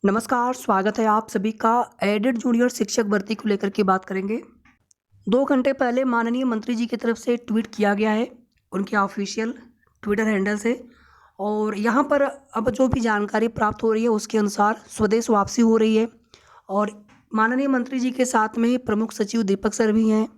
नमस्कार, स्वागत है आप सभी का। एडेड जूनियर शिक्षक भर्ती को लेकर के बात करेंगे। 2 घंटे पहले माननीय मंत्री जी की तरफ से ट्वीट किया गया है, उनके ऑफ़िशियल ट्विटर हैंडल से। और यहाँ पर अब जो भी जानकारी प्राप्त हो रही है उसके अनुसार स्वदेश वापसी हो रही है। और माननीय मंत्री जी के साथ में प्रमुख सचिव दीपक सर भी हैं।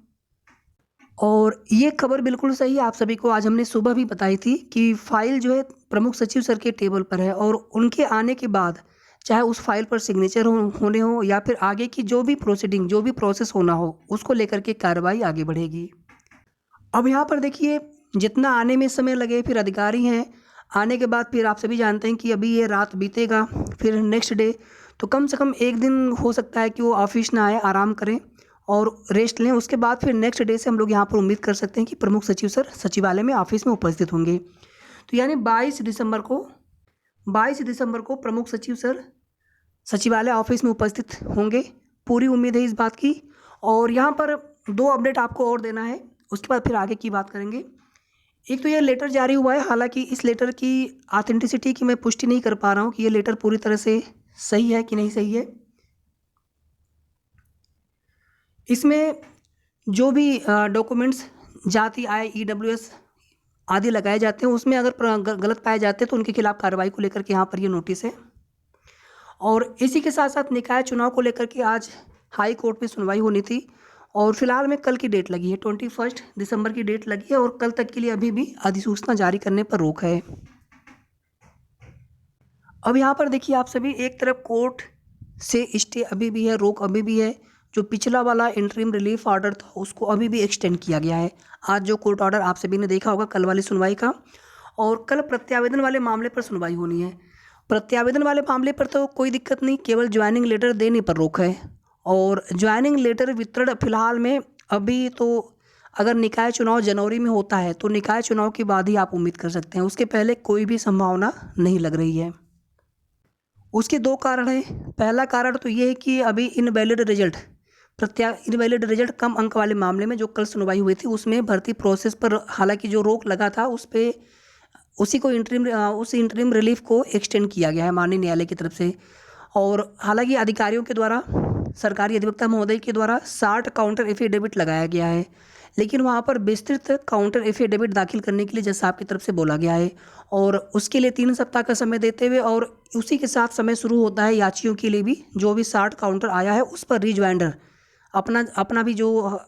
और ये खबर बिल्कुल सही आप सभी को आज हमने सुबह भी बताई थी कि फ़ाइल जो है प्रमुख सचिव सर के टेबल पर है और उनके आने के बाद चाहे उस फ़ाइल पर सिग्नेचर होने हो या फिर आगे की जो भी प्रोसीडिंग जो भी प्रोसेस होना हो उसको लेकर के कार्रवाई आगे बढ़ेगी। अब यहाँ पर देखिए, जितना आने में समय लगे, फिर अधिकारी हैं, आने के बाद फिर आप सभी जानते हैं कि अभी ये रात बीतेगा, फिर नेक्स्ट डे तो कम से कम 1 दिन हो सकता है कि वो ऑफ़िस ना आएँ, आराम करें और रेस्ट लें। उसके बाद फिर नेक्स्ट डे से हम लोग यहाँ पर उम्मीद कर सकते हैं कि प्रमुख सचिव सर सचिवालय में ऑफ़िस में उपस्थित होंगे। तो यानी 22 दिसंबर को प्रमुख सचिव सर सचिवालय ऑफ़िस में उपस्थित होंगे, पूरी उम्मीद है इस बात की। और यहाँ पर 2 अपडेट आपको और देना है, उसके बाद फिर आगे की बात करेंगे। एक तो ये लेटर जारी हुआ है, हालाँकि इस लेटर की ऑथेंटिसिटी की मैं पुष्टि नहीं कर पा रहा हूँ कि ये लेटर पूरी तरह से सही है कि नहीं सही है। इसमें जो भी डॉक्यूमेंट्स जाति, आय, ईडब्ल्यूएस आदि लगाए जाते हैं, उसमें अगर गलत पाए जाते हैं तो उनके खिलाफ़ कार्रवाई को लेकर के यहाँ पर ये नोटिस है। और इसी के साथ-साथ निकाय चुनाव को लेकर के आज हाई कोर्ट में सुनवाई होनी थी और फिलहाल में कल की डेट लगी है, 21 दिसंबर की डेट लगी है और कल तक के लिए अभी भी अधिसूचना जारी करने पर रोक है। अब यहाँ पर देखिए आप सभी, एक तरफ कोर्ट से स्टे अभी भी है, रोक अभी भी है। जो पिछला वाला इंटरिम रिलीफ ऑर्डर था उसको अभी भी एक्सटेंड किया गया है। आज जो कोर्ट ऑर्डर आप सभी ने देखा होगा कल वाली सुनवाई का, और कल प्रत्यावेदन वाले मामले पर सुनवाई होनी है। प्रत्यावेदन वाले मामले पर तो कोई दिक्कत नहीं, केवल ज्वाइनिंग लेटर देने पर रोक है। और ज्वाइनिंग लेटर वितरण फिलहाल में अभी तो, अगर निकाय चुनाव जनवरी में होता है तो निकाय चुनाव के बाद ही आप उम्मीद कर सकते हैं, उसके पहले कोई भी संभावना नहीं लग रही है। उसके 2 कारण हैं। पहला कारण तो ये है कि अभी इनवैलिड रिजल्ट कम अंक वाले मामले में जो कल सुनवाई हुई थी उसमें भर्ती प्रोसेस पर हालांकि जो रोक लगा था उस पे उसी को उस इंटरिम रिलीफ को एक्सटेंड किया गया है माननीय न्यायालय की तरफ से। और हालांकि अधिकारियों के द्वारा, सरकारी अधिवक्ता महोदय के द्वारा 60 काउंटर एफिडेविट लगाया गया है, लेकिन वहाँ पर विस्तृत काउंटर एफिडेविट दाखिल करने के लिए जज साहब की तरफ से बोला गया है और उसके लिए 3 सप्ताह का समय देते हुए, और उसी के साथ समय शुरू होता है याचियों के लिए भी, जो भी 60 काउंटर आया है उस पर रिज्वाइंडर अपना भी जो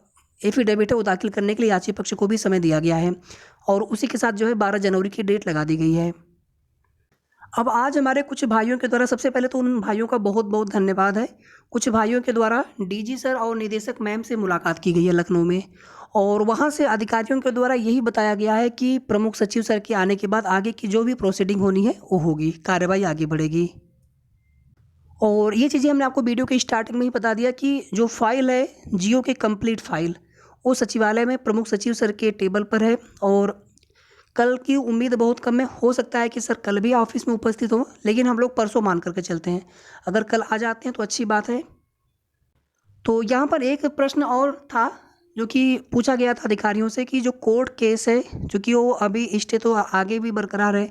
एफिडेविट है वो दाखिल करने के लिए याची पक्ष को भी समय दिया गया है और उसी के साथ जो है 12 जनवरी की डेट लगा दी गई है। अब आज हमारे कुछ भाइयों के द्वारा, सबसे पहले तो उन भाइयों का बहुत बहुत धन्यवाद है, कुछ भाइयों के द्वारा डीजी सर और निदेशक मैम से मुलाकात की गई है लखनऊ में, और वहाँ से अधिकारियों के द्वारा यही बताया गया है कि प्रमुख सचिव सर के आने के बाद आगे की जो भी प्रोसीडिंग होनी है वो होगी, कार्रवाई आगे बढ़ेगी। और ये चीज़ें हमने आपको वीडियो के स्टार्टिंग में ही बता दिया कि जो फाइल है जियो की कंप्लीट फाइल वो सचिवालय में प्रमुख सचिव सर के टेबल पर है और कल की उम्मीद बहुत कम है। हो सकता है कि सर कल भी ऑफिस में उपस्थित हों, लेकिन हम लोग परसों मान करके चलते हैं। अगर कल आ जाते हैं तो अच्छी बात है। तो यहाँ पर एक प्रश्न और था जो कि पूछा गया था अधिकारियों से कि जो कोर्ट केस है, चूँकि वो अभी स्टे तो आगे भी बरकरार है,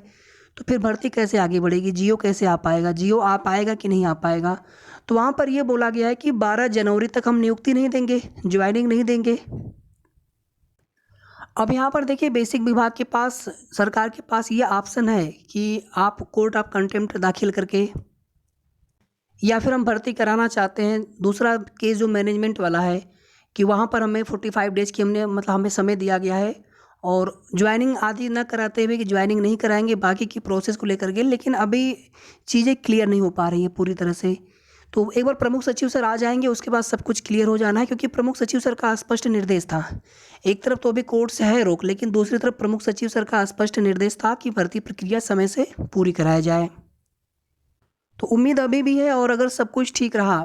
तो फिर भर्ती कैसे आगे बढ़ेगी, जियो कैसे आ पाएगा, जियो आ पाएगा कि नहीं आ पाएगा। तो वहाँ पर ये बोला गया है कि 12 जनवरी तक हम नियुक्ति नहीं देंगे, ज्वाइनिंग नहीं देंगे। अब यहाँ पर देखिए, बेसिक विभाग के पास, सरकार के पास ये ऑप्शन है कि आप कोर्ट ऑफ कंटेम्प्ट दाखिल करके, या फिर हम भर्ती कराना चाहते हैं। दूसरा केस जो मैनेजमेंट वाला है कि वहाँ पर हमें 45 डेज़ की हमें समय दिया गया है और ज्वाइनिंग आदि न कराते हुए कि ज्वाइनिंग नहीं कराएंगे, बाकी की प्रोसेस को लेकर के, लेकिन अभी चीज़ें क्लियर नहीं हो पा रही है पूरी तरह से। तो एक बार प्रमुख सचिव सर आ जाएंगे उसके बाद सब कुछ क्लियर हो जाना है, क्योंकि प्रमुख सचिव सर का स्पष्ट निर्देश था। एक तरफ तो अभी कोर्ट से है रोक, लेकिन दूसरी तरफ प्रमुख सचिव सर का स्पष्ट निर्देश था कि भर्ती प्रक्रिया समय से पूरी कराया जाए। तो उम्मीद अभी भी है, और अगर सब कुछ ठीक रहा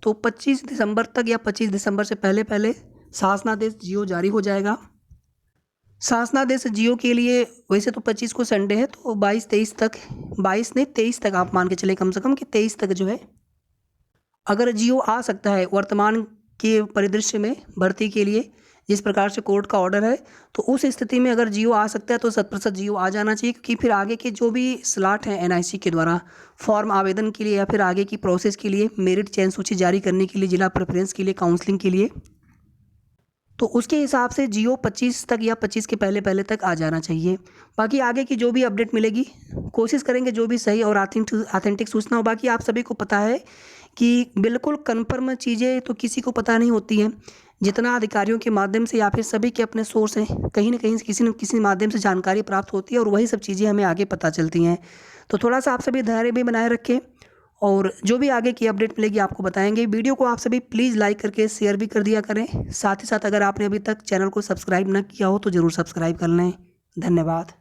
तो 25 दिसंबर तक या 25 दिसंबर से पहले पहले शासनादेश जियो जारी हो जाएगा। शासनादेश जियो के लिए वैसे तो 25 को संडे है, तो 22-23 तक, 22 नहीं 23 तक आप मान के चले कम से कम, कि 23 तक जो है अगर जियो आ सकता है वर्तमान के परिदृश्य में भर्ती के लिए, जिस प्रकार से कोर्ट का ऑर्डर है, तो उस स्थिति में अगर जियो आ सकता है तो 100% जियो आ जाना चाहिए, क्योंकि फिर आगे के जो भी स्लॉट हैं एनआईसी के द्वारा फॉर्म आवेदन के लिए या फिर आगे की प्रोसेस के लिए, मेरिट चयन सूची जारी करने के लिए, जिला प्रेफरेंस के लिए, काउंसलिंग के लिए, तो उसके हिसाब से जियो 25 तक या 25 के पहले पहले तक आ जाना चाहिए। बाकी आगे की जो भी अपडेट मिलेगी कोशिश करेंगे जो भी सही और ऑथेंटिक सूचना हो। बाकी आप सभी को पता है कि बिल्कुल कन्फर्म चीज़ें तो किसी को पता नहीं होती हैं। जितना अधिकारियों के माध्यम से या फिर सभी के अपने सोर्स हैं, कहीं न कहीं किसी न किसी माध्यम से जानकारी प्राप्त होती है और वही सब चीज़ें हमें आगे पता चलती हैं। तो थोड़ा-सा आप सभी धैर्य भी बनाए रखें और जो भी आगे की अपडेट मिलेगी आपको बताएँगे। वीडियो को आप सभी प्लीज़ लाइक करके शेयर भी कर दिया करें। साथ ही साथ अगर आपने अभी तक चैनल को सब्सक्राइब ना किया हो तो ज़रूर सब्सक्राइब कर लें। धन्यवाद।